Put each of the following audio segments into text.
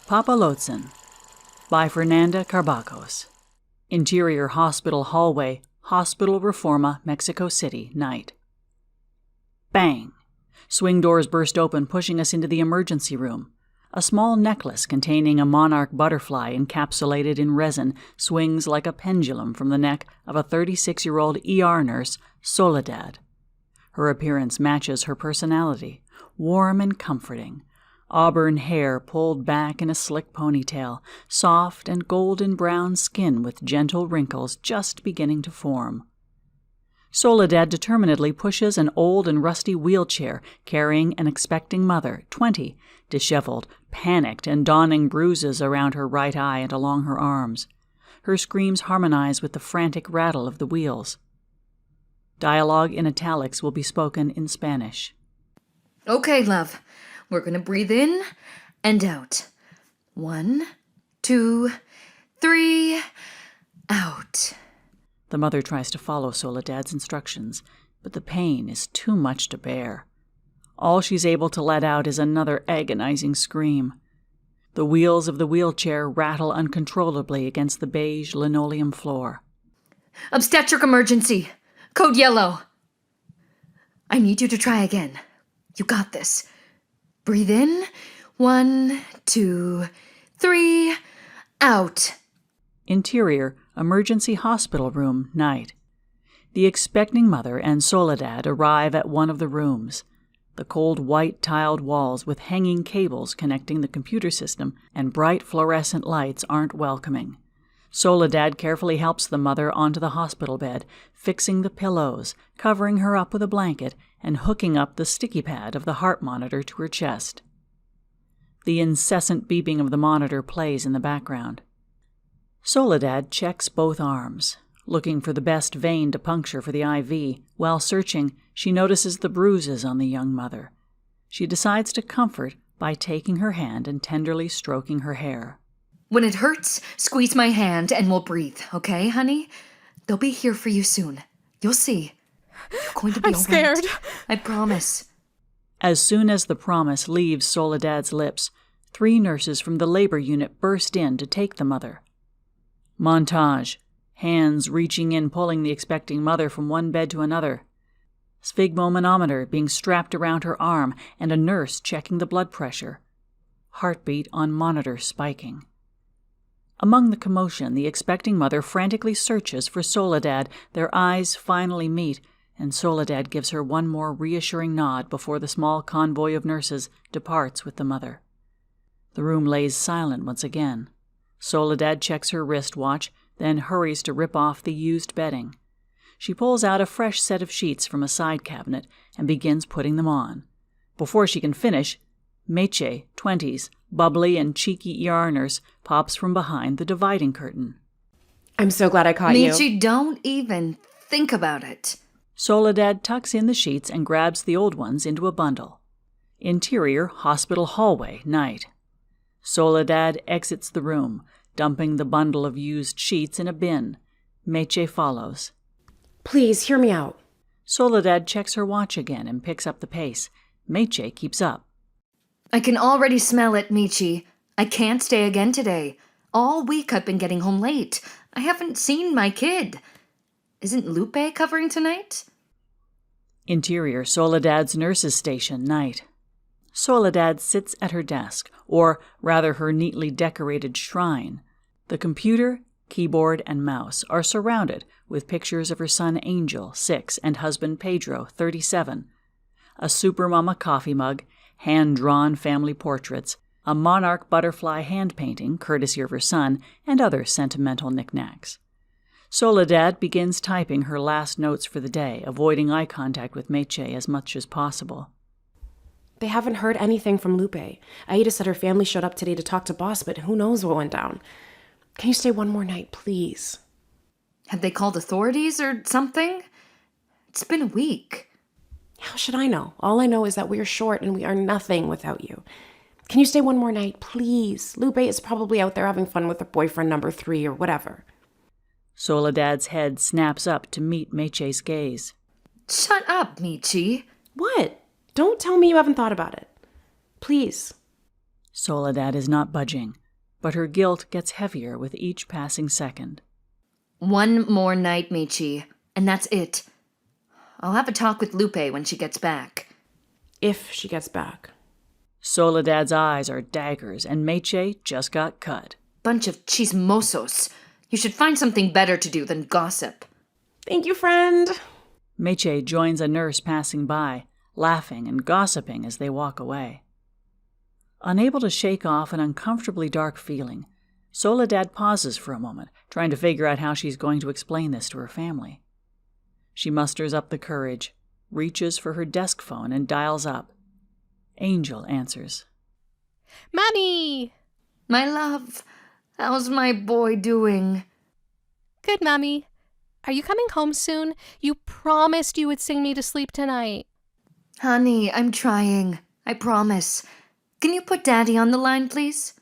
Papalotzin by Fernanda Cabarcos. Interior hospital hallway, Hospital Reforma, Mexico City, night. Bang! Swing doors burst open, pushing us into the emergency room. A small necklace containing a monarch butterfly encapsulated in resin swings like a pendulum from the neck of a 36-year-old ER nurse, Soledad. Her appearance matches her personality, warm and comforting. Auburn hair pulled back in a slick ponytail, soft and golden brown skin with gentle wrinkles just beginning to form. Soledad determinedly pushes an old and rusty wheelchair carrying an expecting mother, 20, disheveled, panicked, and donning bruises around her right eye and along her arms. Her screams harmonize with the frantic rattle of the wheels. Dialogue in italics will be spoken in Spanish. Okay, love. We're going to breathe in and out. 1, 2, 3, out. The mother tries to follow Soledad's instructions, but the pain is too much to bear. All she's able to let out is another agonizing scream. The wheels of the wheelchair rattle uncontrollably against the beige linoleum floor. Obstetric emergency. Code yellow. I need you to try again. You got this. Breathe in. 1, 2, 3, out. Interior, emergency hospital room, night. The expecting mother and Soledad arrive at one of the rooms. The cold white tiled walls with hanging cables connecting the computer system and bright fluorescent lights aren't welcoming. Soledad carefully helps the mother onto the hospital bed, fixing the pillows, covering her up with a blanket, and hooking up the sticky pad of the heart monitor to her chest. The incessant beeping of the monitor plays in the background. Soledad checks both arms. Looking for the best vein to puncture for the IV, while searching, she notices the bruises on the young mother. She decides to comfort by taking her hand and tenderly stroking her hair. When it hurts, squeeze my hand and we'll breathe, okay, honey? They'll be here for you soon. You'll see. You're going to be I'm scared. Right. I promise. As soon as the promise leaves Soledad's lips, 3 nurses from the labor unit burst in to take the mother. Montage. Hands reaching in, pulling the expecting mother from one bed to another. Sphygmomanometer being strapped around her arm and a nurse checking the blood pressure. Heartbeat on monitor spiking. Among the commotion, the expecting mother frantically searches for Soledad. Their eyes finally meet, and Soledad gives her one more reassuring nod before the small convoy of nurses departs with the mother. The room lays silent once again. Soledad checks her wristwatch, then hurries to rip off the used bedding. She pulls out a fresh set of sheets from a side cabinet and begins putting them on. Before she can finish, Meche, 20s, bubbly and cheeky ER nurse, pops from behind the dividing curtain. I'm so glad I caught you. Meche, don't even think about it. Soledad tucks in the sheets and grabs the old ones into a bundle. Interior, hospital hallway, night. Soledad exits the room, dumping the bundle of used sheets in a bin. Meche follows. Please, hear me out. Soledad checks her watch again and picks up the pace. Meche keeps up. I can already smell it, Meche. I can't stay again today. All week I've been getting home late. I haven't seen my kid. Isn't Lupe covering tonight? Interior, Soledad's nurse's station, night. Soledad sits at her desk, or rather her neatly decorated shrine. The computer, keyboard, and mouse are surrounded with pictures of her son Angel, 6, and husband Pedro, 37. A Supermama coffee mug, hand-drawn family portraits, a Monarch Butterfly hand-painting, courtesy of her son, and other sentimental knickknacks. Soledad begins typing her last notes for the day, avoiding eye contact with Meche as much as possible. They haven't heard anything from Lupe. Aida said her family showed up today to talk to Boss, but who knows what went down. Can you stay one more night, please? Have they called authorities or something? It's been a week. How should I know? All I know is that we are short and we are nothing without you. Can you stay one more night, please? Lupe is probably out there having fun with her boyfriend number 3 or whatever. Soledad's head snaps up to meet Meche's gaze. Shut up, Meche. What? Don't tell me you haven't thought about it. Please. Soledad is not budging, but her guilt gets heavier with each passing second. One more night, Meche, and that's it. I'll have a talk with Lupe when she gets back. If she gets back. Soledad's eyes are daggers, and Meche just got cut. Bunch of chismosos. You should find something better to do than gossip. Thank you, friend. Meche joins a nurse passing by, laughing and gossiping as they walk away. Unable to shake off an uncomfortably dark feeling, Soledad pauses for a moment, trying to figure out how she's going to explain this to her family. She musters up the courage, reaches for her desk phone, and dials up. Angel answers. Mommy! My love, how's my boy doing? Good, Mommy. Are you coming home soon? You promised you would sing me to sleep tonight. Honey, I'm trying. I promise. Can you put Daddy on the line, please?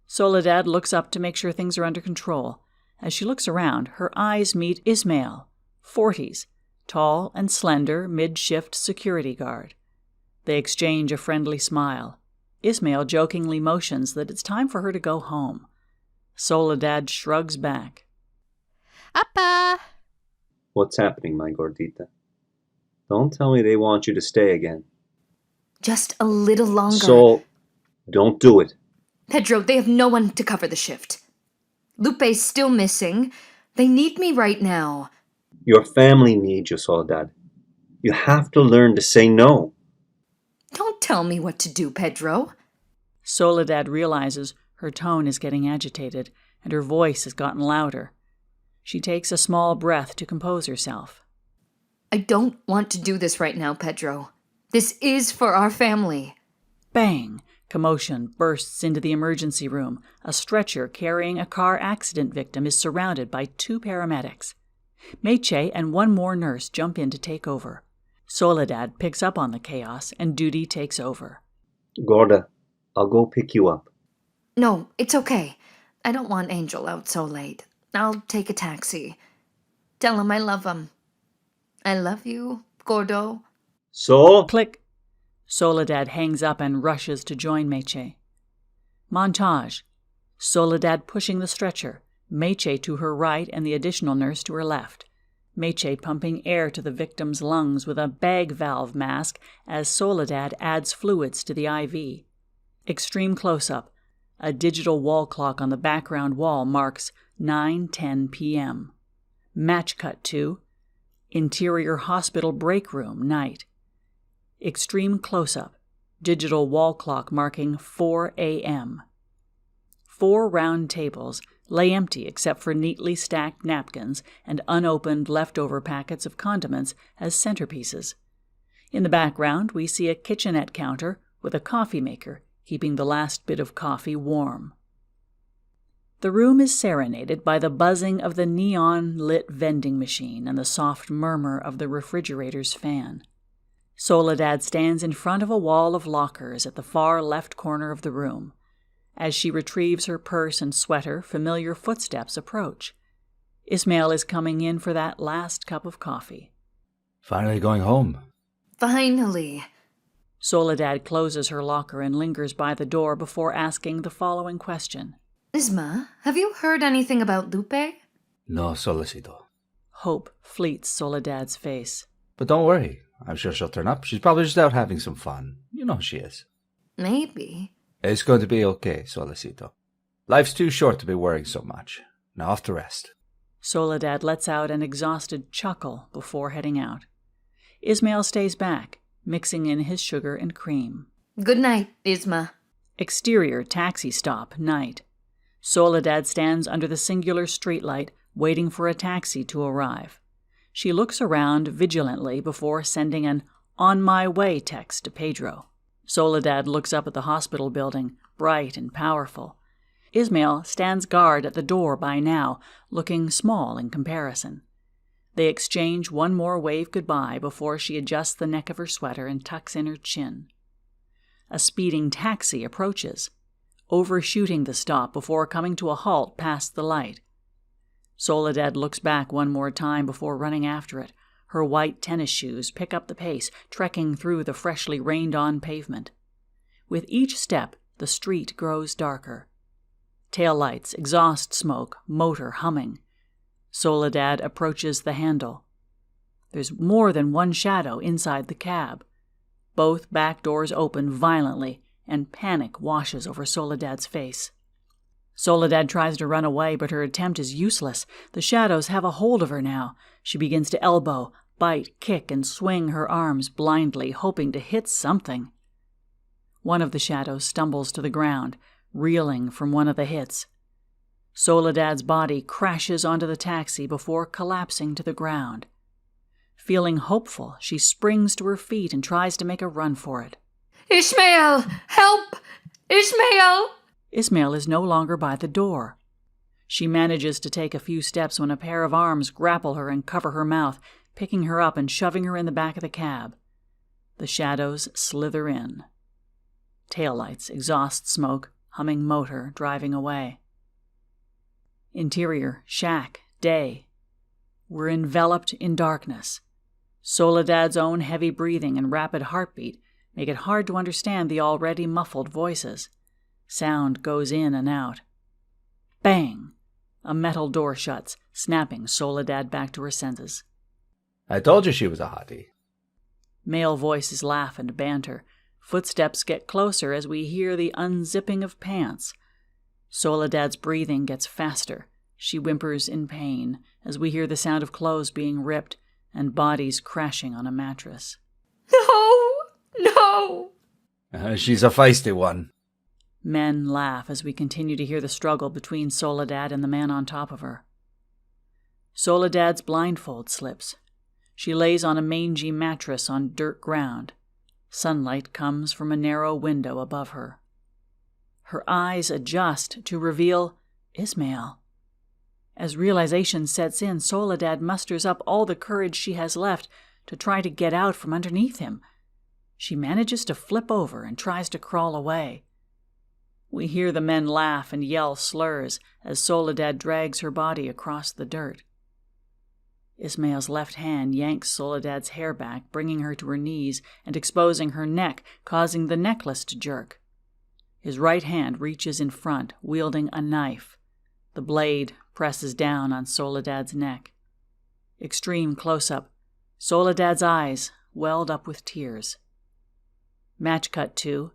Soledad looks up to make sure things are under control. As she looks around, her eyes meet Ismael, 40s, tall and slender, mid-shift security guard. They exchange a friendly smile. Ismael jokingly motions that it's time for her to go home. Soledad shrugs back. Appa! What's happening, my gordita? Don't tell me they want you to stay again. Just a little longer. Sol, don't do it. Pedro, they have no one to cover the shift. Lupe's still missing. They need me right now. Your family needs you, Soledad. You have to learn to say no. Don't tell me what to do, Pedro. Soledad realizes her tone is getting agitated, and her voice has gotten louder. She takes a small breath to compose herself. I don't want to do this right now, Pedro. This is for our family. Bang! Commotion bursts into the emergency room. A stretcher carrying a car accident victim is surrounded by 2 paramedics. Meche and one more nurse jump in to take over. Soledad picks up on the chaos, and duty takes over. Gorda, I'll go pick you up. No, it's okay. I don't want Angel out so late. I'll take a taxi. Tell him I love him. I love you, Gordo. So? Click. Soledad hangs up and rushes to join Meche. Montage. Soledad pushing the stretcher, Meche to her right and the additional nurse to her left. Meche pumping air to the victim's lungs with a bag valve mask as Soledad adds fluids to the IV. Extreme close-up. A digital wall clock on the background wall marks 9:10 p.m. Match cut to interior hospital break room, night. Extreme close-up. Digital wall clock marking 4 a.m. 4 round tables lay empty except for neatly stacked napkins and unopened leftover packets of condiments as centerpieces. In the background, we see a kitchenette counter with a coffee maker keeping the last bit of coffee warm. The room is serenaded by the buzzing of the neon-lit vending machine and the soft murmur of the refrigerator's fan. Soledad stands in front of a wall of lockers at the far left corner of the room. As she retrieves her purse and sweater, familiar footsteps approach. Ismael is coming in for that last cup of coffee. Finally going home. Finally. Soledad closes her locker and lingers by the door before asking the following question. Isma, have you heard anything about Lupe? No, Solicito. Hope fleets Soledad's face. But don't worry. I'm sure she'll turn up. She's probably just out having some fun. You know she is. Maybe. It's going to be okay, Solicito. Life's too short to be worrying so much. Now off to rest. Soledad lets out an exhausted chuckle before heading out. Ismael stays back, mixing in his sugar and cream. Good night, Isma. Exterior taxi stop, night. Soledad stands under the singular streetlight, waiting for a taxi to arrive. She looks around vigilantly before sending an "on my way" text to Pedro. Soledad looks up at the hospital building, bright and powerful. Ismael stands guard at the door by now, looking small in comparison. They exchange one more wave goodbye before she adjusts the neck of her sweater and tucks in her chin. A speeding taxi approaches, overshooting the stop before coming to a halt past the light. Soledad looks back one more time before running after it. Her white tennis shoes pick up the pace, trekking through the freshly rained-on pavement. With each step, The street grows darker. Taillights, exhaust smoke, motor humming. Soledad approaches the handle. There's more than one shadow inside the cab. Both back doors open violently, and panic washes over Soledad's face. Soledad tries to run away, but her attempt is useless. The shadows have a hold of her now. She begins to elbow, bite, kick, and swing her arms blindly, hoping to hit something. One of the shadows stumbles to the ground, reeling from one of the hits. Soledad's body crashes onto the taxi before collapsing to the ground. Feeling hopeful, she springs to her feet and tries to make a run for it. Ismael! Help! Ismael! Ismael is no longer by the door. She manages to take a few steps when a pair of arms grapple her and cover her mouth, picking her up and shoving her in the back of the cab. The shadows slither in. Taillights, exhaust smoke, humming motor, driving away. Interior, shack, day. We're enveloped in darkness. Soledad's own heavy breathing and rapid heartbeat make it hard to understand the already muffled voices. Sound goes in and out. Bang! A metal door shuts, snapping Soledad back to her senses. I told you she was a hottie. Male voices laugh and banter. Footsteps get closer as we hear the unzipping of pants. Soledad's breathing gets faster. She whimpers in pain as we hear the sound of clothes being ripped and bodies crashing on a mattress. No! No! She's a feisty one. Men laugh as we continue to hear the struggle between Soledad and the man on top of her. Soledad's blindfold slips. She lays on a mangy mattress on dirt ground. Sunlight comes from a narrow window above her. Her eyes adjust to reveal Ismael. As realization sets in, Soledad musters up all the courage she has left to try to get out from underneath him. She manages to flip over and tries to crawl away. We hear the men laugh and yell slurs as Soledad drags her body across the dirt. Ismael's left hand yanks Soledad's hair back, bringing her to her knees and exposing her neck, causing the necklace to jerk. His right hand reaches in front, wielding a knife. The blade presses down on Soledad's neck. Extreme close-up. Soledad's eyes welled up with tears. Match cut to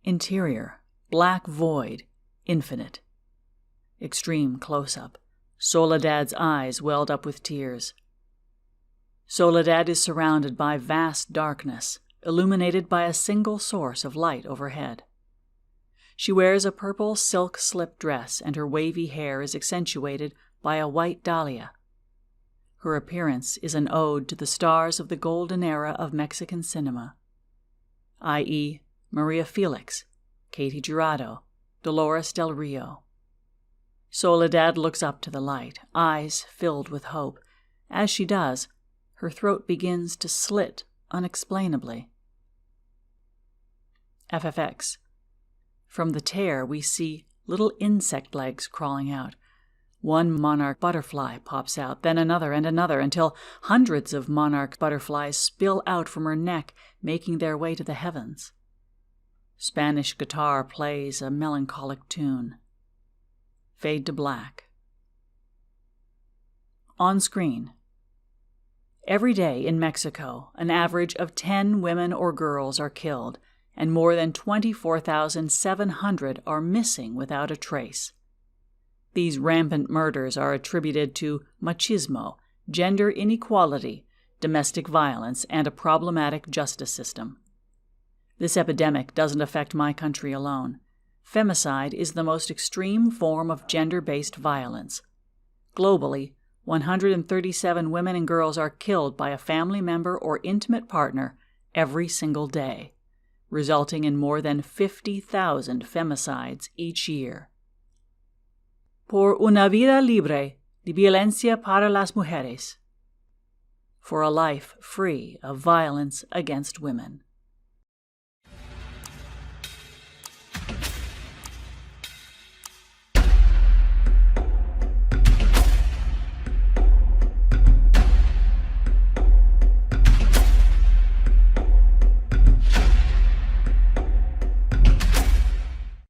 interior, black void, infinite. Extreme close-up. Soledad's eyes welled up with tears. Soledad is surrounded by vast darkness, illuminated by a single source of light overhead. She wears a purple silk slip dress, and her wavy hair is accentuated by a white dahlia. Her appearance is an ode to the stars of the golden era of Mexican cinema, i.e., Maria Felix, Katie Jurado, Dolores del Rio. Soledad looks up to the light, eyes filled with hope. As she does, her throat begins to slit unexplainably. FFX. From the tear, we see little insect legs crawling out. One monarch butterfly pops out, then another and another, until hundreds of monarch butterflies spill out from her neck, making their way to the heavens. Spanish guitar plays a melancholic tune. Fade to black. On screen. Every day in Mexico, an average of 10 women or girls are killed, and more than 24,700 are missing without a trace. These rampant murders are attributed to machismo, gender inequality, domestic violence, and a problematic justice system. This epidemic doesn't affect my country alone. Femicide is the most extreme form of gender-based violence. Globally, 137 women and girls are killed by a family member or intimate partner every single day, resulting in more than 50,000 femicides each year. Por una vida libre de violencia para las mujeres. For a life free of violence against women.